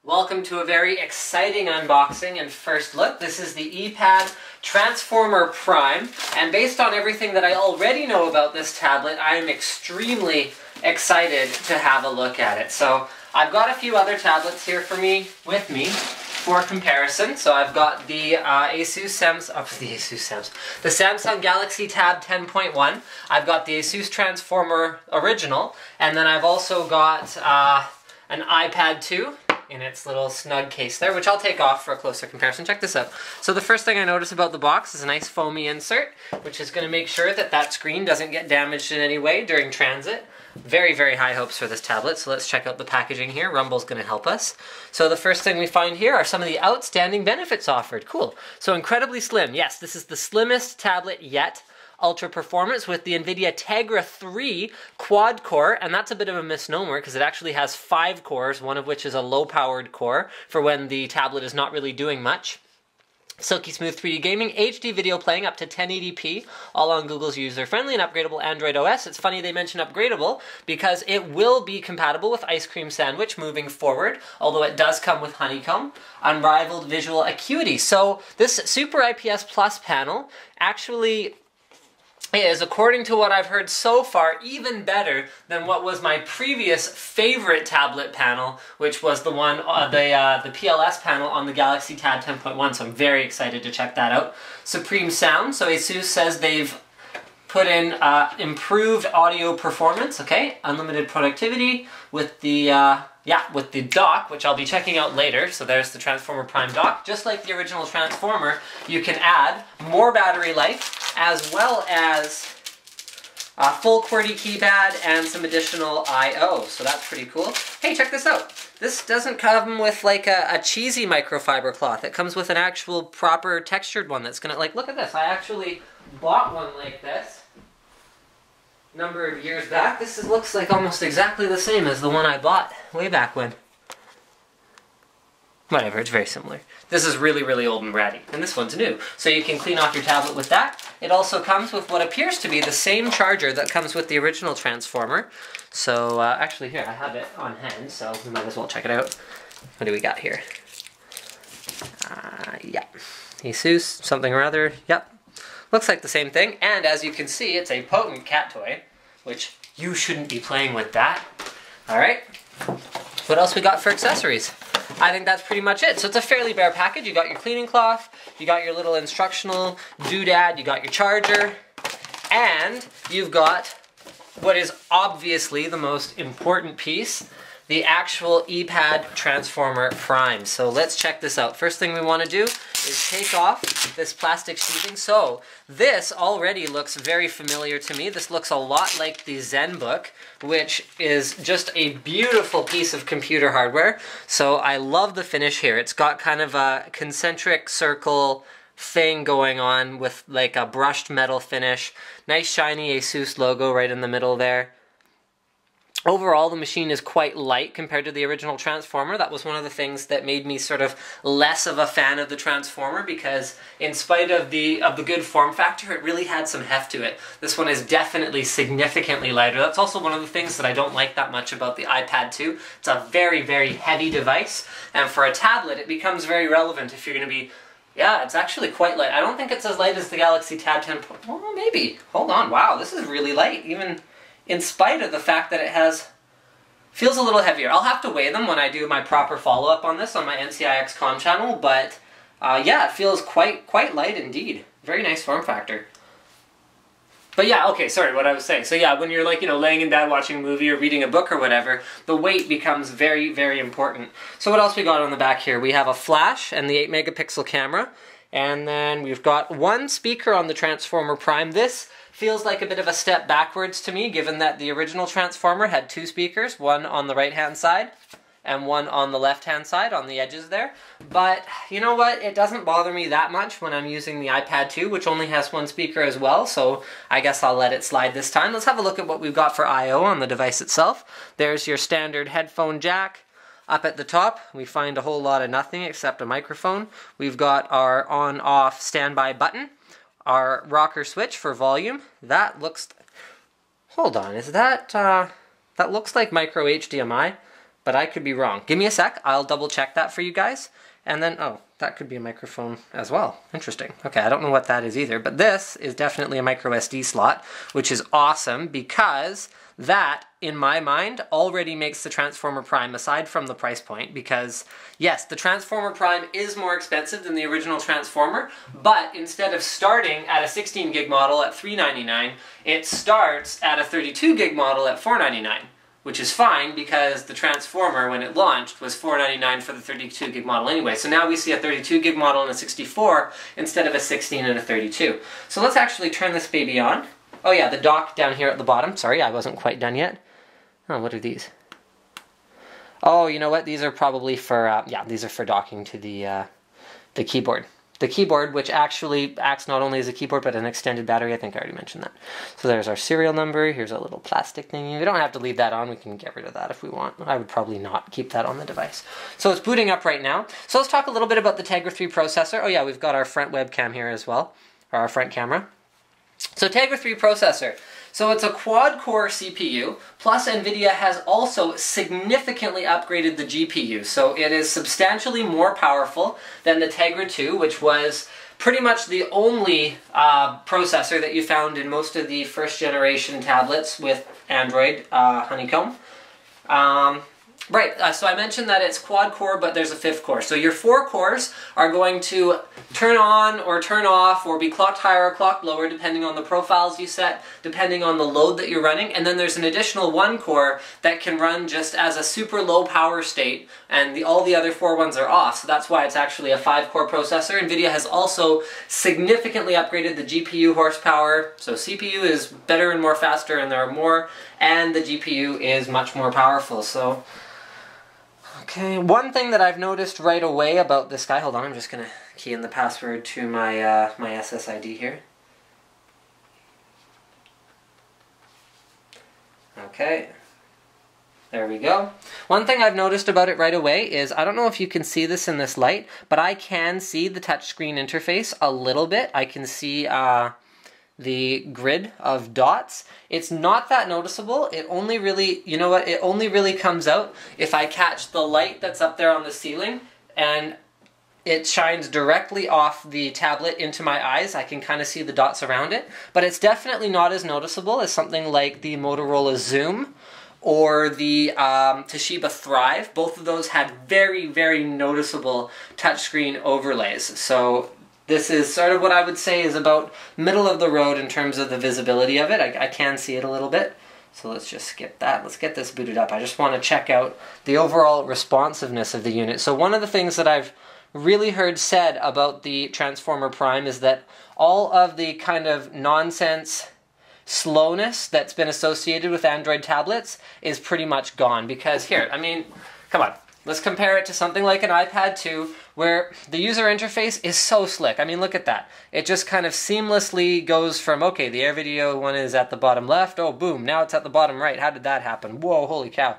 Welcome to a very exciting unboxing and first look. This is the ePad Transformer Prime, and based on everything that I already know about this tablet, I am extremely excited to have a look at it. So I've got a few other tablets here with me for comparison. So I've got the the Samsung Galaxy Tab 10.1. I've got the ASUS Transformer Original, and then I've also got an iPad 2 in its little snug case there, which I'll take off for a closer comparison. Check this out. So the first thing I notice about the box is a nice foamy insert, which is going to make sure that that screen doesn't get damaged in any way during transit. Very, very high hopes for this tablet, so let's check out the packaging here. Rumble's going to help us. So the first thing we find here are some of the outstanding benefits offered. Cool. So incredibly slim. Yes, this is the slimmest tablet yet. Ultra performance with the NVIDIA Tegra 3 quad core, and that's a bit of a misnomer because it actually has 5 cores, one of which is a low-powered core for when the tablet is not really doing much. Silky smooth 3D gaming, HD video playing up to 1080p, all on Google's user-friendly and upgradable Android OS. It's funny they mention upgradable because it will be compatible with Ice Cream Sandwich moving forward, although it does come with Honeycomb. Unrivaled visual acuity. So this Super IPS Plus panel actually is, according to what I've heard so far, even better than what was my previous favorite tablet panel, which was the one, the PLS panel on the Galaxy Tab 10.1, so I'm very excited to check that out. Supreme sound, so ASUS says they've put in improved audio performance, okay, unlimited productivity with the with the dock, which I'll be checking out later. So there's the Transformer Prime dock. Just like the original Transformer, you can add more battery life, as well as a full QWERTY keypad and some additional I/O. So that's pretty cool. Hey, check this out. This doesn't come with like a cheesy microfiber cloth. It comes with an actual proper textured one that's gonna, like, look at this. I actually bought one like this number of years back. This looks like almost exactly the same as the one I bought way back when. Whatever, it's very similar. This is really, really old and ratty, and this one's new. So you can clean off your tablet with that. It also comes with what appears to be the same charger that comes with the original Transformer. So actually here, I have it on hand, so we might as well check it out. What do we got here? Yeah, ASUS, something or other, yep. Looks like the same thing, and as you can see, it's a potent cat toy, which you shouldn't be playing with that. Alright, what else we got for accessories? I think that's pretty much it. So it's a fairly bare package. You got your cleaning cloth, you got your little instructional doodad, you got your charger, and you've got what is obviously the most important piece, the actual ePad Transformer Prime. So let's check this out. First thing we want to do is take off this plastic sheathing. So this already looks very familiar to me. This looks a lot like the ZenBook, which is just a beautiful piece of computer hardware. So I love the finish here. It's got kind of a concentric circle thing going on with like a brushed metal finish. Nice shiny ASUS logo right in the middle there. Overall, the machine is quite light compared to the original Transformer. That was one of the things that made me sort of less of a fan of the Transformer, because in spite of the good form factor, it really had some heft to it. This one is definitely significantly lighter. That's also one of the things that I don't like that much about the iPad 2. It's a very, very heavy device, and for a tablet, it becomes very relevant if you're going to be, yeah, it's actually quite light. I don't think it's as light as the Galaxy Tab 10. Well, maybe. Hold on. Wow, this is really light, even in spite of the fact that it feels a little heavier. I'll have to weigh them when I do my proper follow-up on this on my NCIX.com channel, but yeah, it feels quite light indeed. Very nice form factor. But yeah, okay, sorry, what I was saying. So yeah, when you're like, you know, laying in bed watching a movie or reading a book or whatever, the weight becomes very, very important. So what else we got on the back here? We have a flash and the 8-megapixel camera, and then we've got one speaker on the Transformer Prime. This feels like a bit of a step backwards to me, given that the original Transformer had 2 speakers, one on the right-hand side and one on the left-hand side on the edges there. But you know what? It doesn't bother me that much when I'm using the iPad 2, which only has 1 speaker as well, so I guess I'll let it slide this time. Let's have a look at what we've got for I/O on the device itself. There's your standard headphone jack. Up at the top, we find a whole lot of nothing except a microphone. We've got our on-off standby button. Our rocker switch for volume. That looks... Hold on, is that... that looks like micro HDMI. but I could be wrong. Give me a sec, I'll double check that for you guys. And then, oh, that could be a microphone as well. Interesting. Okay, I don't know what that is either, but this is definitely a micro SD slot, which is awesome because that, in my mind, already makes the Transformer Prime, aside from the price point, because, yes, the Transformer Prime is more expensive than the original Transformer, but instead of starting at a 16 gig model at $399, it starts at a 32 gig model at $499. Which is fine because the Transformer, when it launched, was $499 for the 32 gig model anyway. So now we see a 32 gig model and a 64 instead of a 16 and a 32. So let's actually turn this baby on. Oh yeah, the dock down here at the bottom. Sorry, I wasn't quite done yet. Oh, what are these? Oh, you know what? These are probably for, yeah, these are for docking to the keyboard. The keyboard, which actually acts not only as a keyboard, but an extended battery. I think I already mentioned that. So there's our serial number. Here's a little plastic thingy. We don't have to leave that on. We can get rid of that if we want. I would probably not keep that on the device. So it's booting up right now. So let's talk a little bit about the Tegra 3 processor. Oh yeah, we've got our front webcam here as well, or our front camera. So Tegra 3 processor. So it's a quad-core CPU, plus NVIDIA has also significantly upgraded the GPU. So it is substantially more powerful than the Tegra 2, which was pretty much the only processor that you found in most of the first-generation tablets with Android Honeycomb. So I mentioned that it's quad-core, but there's a 5th core. So your 4 cores are going to turn on or turn off or be clocked higher or clocked lower depending on the profiles you set, depending on the load that you're running. And then there's an additional 1 core that can run just as a super low power state, and all the other 4 ones are off. So that's why it's actually a 5-core processor. NVIDIA has also significantly upgraded the GPU horsepower. So CPU is better and more faster, and there are more, and the GPU is much more powerful. So okay, one thing that I've noticed right away about this guy, hold on, I'm just going to key in the password to my, my SSID here. Okay, there we go. One thing I've noticed about it right away is, I don't know if you can see this in this light, but I can see the touchscreen interface a little bit. I can see the grid of dots. It's not that noticeable. It only really, you know what, it only really comes out if I catch the light that's up there on the ceiling and it shines directly off the tablet into my eyes. I can kind of see the dots around it, but it's definitely not as noticeable as something like the Motorola Zoom or the Toshiba Thrive. Both of those had very, very noticeable touchscreen overlays. So this is sort of what I would say is about middle of the road in terms of the visibility of it. I can see it a little bit. So let's just skip that. Let's get this booted up. I just want to check out the overall responsiveness of the unit. So one of the things that I've really heard said about the Transformer Prime is that all of the kind of nonsense slowness that's been associated with Android tablets is pretty much gone. Because here, I mean, come on. Let's compare it to something like an iPad 2, where the user interface is so slick. I mean, look at that. It just kind of seamlessly goes from, okay, the AirVideo one is at the bottom left, oh, boom, now it's at the bottom right. How did that happen? Whoa, holy cow.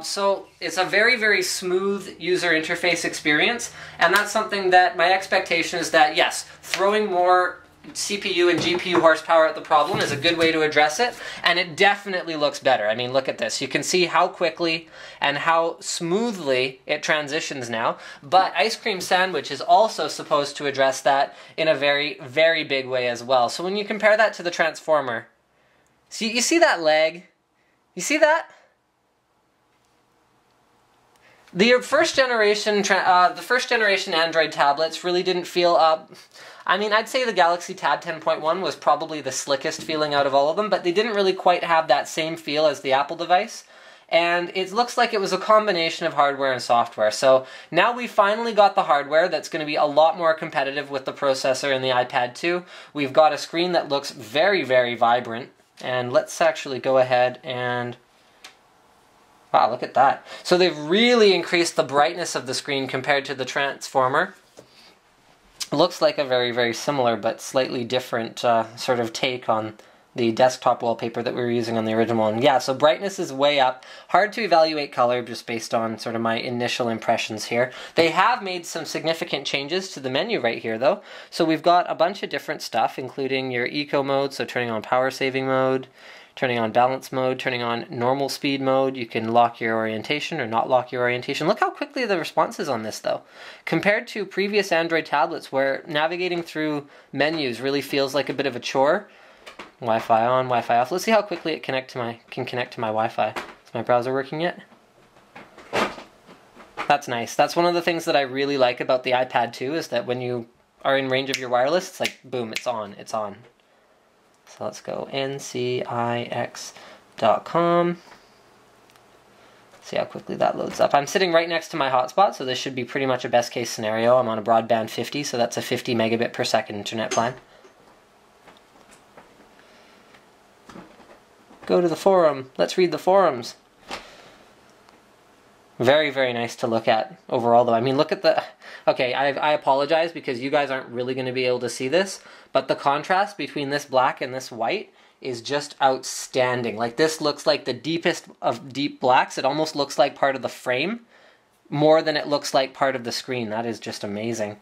So it's a very, very smooth user interface experience, and that's something that my expectation is that, yes, throwing more CPU and GPU horsepower at the problem is a good way to address it, and it definitely looks better. I mean, look at this. You can see how quickly and how smoothly it transitions now, but Ice Cream Sandwich is also supposed to address that in a very, very big way as well. So when you compare that to the Transformer, see, you see that lag? You see that? The first generation Android tablets really didn't feel I mean, I'd say the Galaxy Tab 10.1 was probably the slickest feeling out of all of them, but they didn't really quite have that same feel as the Apple device. And it looks like it was a combination of hardware and software. So now we finally got the hardware that's going to be a lot more competitive with the processor in the iPad 2. We've got a screen that looks very, very vibrant. And let's actually go ahead and wow, look at that. So they've really increased the brightness of the screen compared to the Transformer. Looks like a very, very similar but slightly different sort of take on the desktop wallpaper that we were using on the original one. Yeah, so brightness is way up. Hard to evaluate color just based on sort of my initial impressions here. They have made some significant changes to the menu right here though. So we've got a bunch of different stuff, including your eco mode, so turning on power saving mode, turning on balance mode, turning on normal speed mode. You can lock your orientation or not lock your orientation. Look how quickly the response is on this though. Compared to previous Android tablets where navigating through menus really feels like a bit of a chore. Wi-Fi on, Wi-Fi off. Let's see how quickly it can connect to my Wi-Fi. Is my browser working yet? That's nice. That's one of the things that I really like about the iPad 2 is that when you are in range of your wireless, it's like, boom, it's on, it's on. So let's go ncix.com. See how quickly that loads up. I'm sitting right next to my hotspot, so this should be pretty much a best case scenario. I'm on a broadband 50, so that's a 50 megabit per second internet plan. Go to the forum. Let's read the forums. Very, very nice to look at overall, though. I mean, look at the... Okay, I apologize because you guys aren't really going to be able to see this, but the contrast between this black and this white is just outstanding. Like, this looks like the deepest of deep blacks. It almost looks like part of the frame more than it looks like part of the screen. That is just amazing.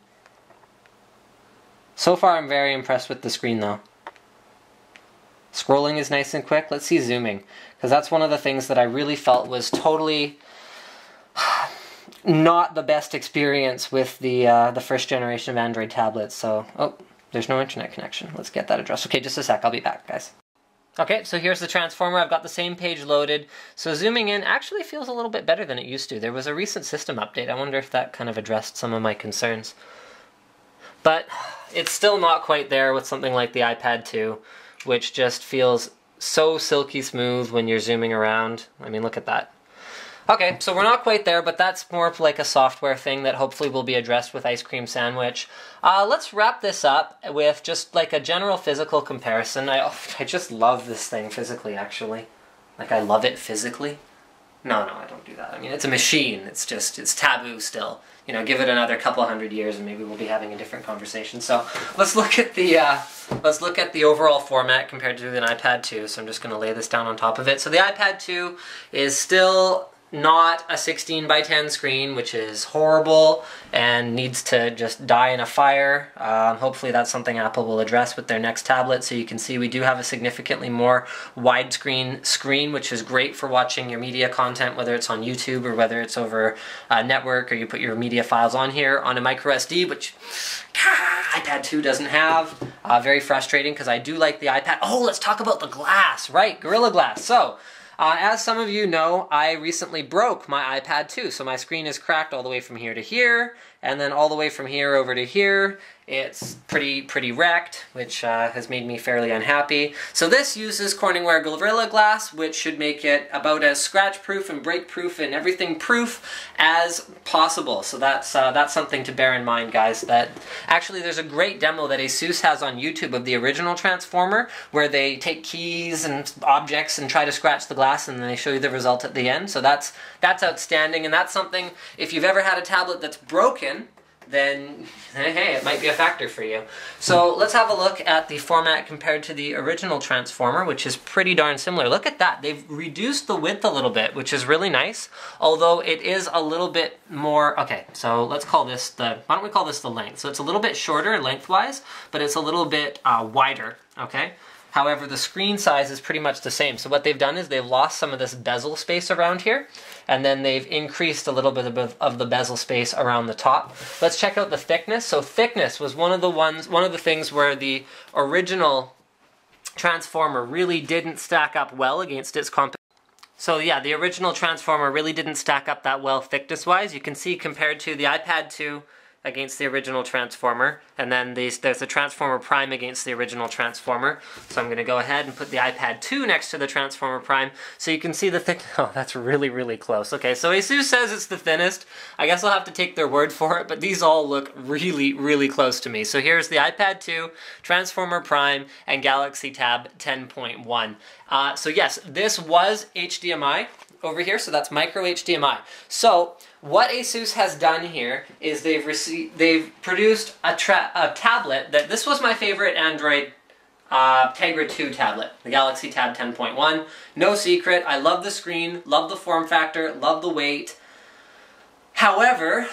So far, I'm very impressed with the screen, though. Scrolling is nice and quick. Let's see zooming, because that's one of the things that I really felt was totally not the best experience with the first generation of Android tablets. So, oh, there's no internet connection. Let's get that addressed. Okay, just a sec. I'll be back, guys. Okay, so here's the transformer. I've got the same page loaded. So zooming in actually feels a little bit better than it used to. There was a recent system update. I wonder if that kind of addressed some of my concerns. But it's still not quite there with something like the iPad 2, which just feels so silky smooth when you're zooming around. I mean, look at that. Okay, so we're not quite there, but that's more of like a software thing that hopefully will be addressed with Ice Cream Sandwich. Let's wrap this up with just like a general physical comparison. I just love this thing physically, actually. Like, I love it physically. No, I don't do that. I mean, it's a machine. It's taboo still. You know, give it another couple hundred years and maybe we'll be having a different conversation. So let's look at the overall format compared to an iPad 2. So I'm just going to lay this down on top of it. So the iPad 2 is still not a 16 by 10 screen, which is horrible and needs to just die in a fire. Hopefully that's something Apple will address with their next tablet. So you can see we do have a significantly more widescreen screen, which is great for watching your media content, whether it's on YouTube or whether it's over a network, or you put your media files on here on a micro SD, which iPad 2 doesn't have. Very frustrating because I do like the iPad. Oh, let's talk about the glass, right? Gorilla Glass. So, as some of you know, I recently broke my iPad 2, so my screen is cracked all the way from here to here, and then all the way from here over to here. It's pretty wrecked, which has made me fairly unhappy. So this uses Corningware Gorilla Glass, which should make it about as scratch-proof and break-proof and everything-proof as possible. So that's something to bear in mind, guys. That actually, there's a great demo that ASUS has on YouTube of the original Transformer, where they take keys and objects and try to scratch the glass, and then they show you the result at the end. So that's outstanding, and that's something, if you've ever had a tablet that's broken, then hey, it might be a factor for you. So let's have a look at the format compared to the original Transformer, which is pretty darn similar. Look at that. They've reduced the width a little bit, which is really nice, although it is a little bit more... Okay, so let's call this the... Why don't we call this the length? So it's a little bit shorter lengthwise, but it's a little bit wider, okay? However, the screen size is pretty much the same. So what they've done is they've lost some of this bezel space around here, and then they've increased a little bit of the bezel space around the top. Let's check out the thickness. So thickness was one of the things where the original Transformer really didn't stack up well against its competition. So yeah, the original Transformer really didn't stack up that well thickness-wise. You can see compared to the iPad 2 against the original Transformer, and then there's the Transformer Prime against the original Transformer. So I'm going to go ahead and put the iPad 2 next to the Transformer Prime, so you can see the thick... Oh, that's really, really close. Okay, so ASUS says it's the thinnest. I guess I'll have to take their word for it, but these all look really, really close to me. So here's the iPad 2, Transformer Prime, and Galaxy Tab 10.1. So yes, this was HDMI over here, so that's micro HDMI. So what ASUS has done here is they've produced a tablet that... This was my favorite Android Tegra 2 tablet, the Galaxy Tab 10.1. No secret, I love the screen, love the form factor, love the weight. However,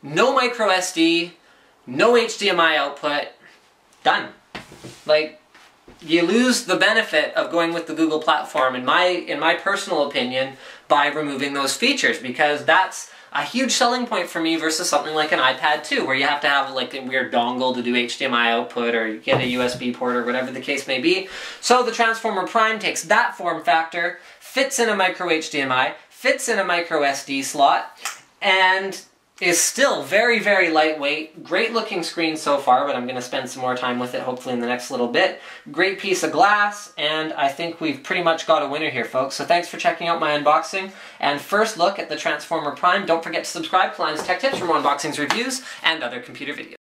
no micro SD, no HDMI output, done. Like, you lose the benefit of going with the Google platform, in my personal opinion, by removing those features, because that's a huge selling point for me versus something like an iPad 2, where you have to have like a weird dongle to do HDMI output or get a USB port or whatever the case may be. So the Transformer Prime takes that form factor, fits in a micro HDMI, fits in a micro SD slot, and is still very, very lightweight. Great looking screen so far, but I'm going to spend some more time with it hopefully in the next little bit. Great piece of glass, and I think we've pretty much got a winner here, folks. So thanks for checking out my unboxing and first look at the Transformer Prime. Don't forget to subscribe for Linus Tech Tips for more unboxings, reviews, and other computer videos.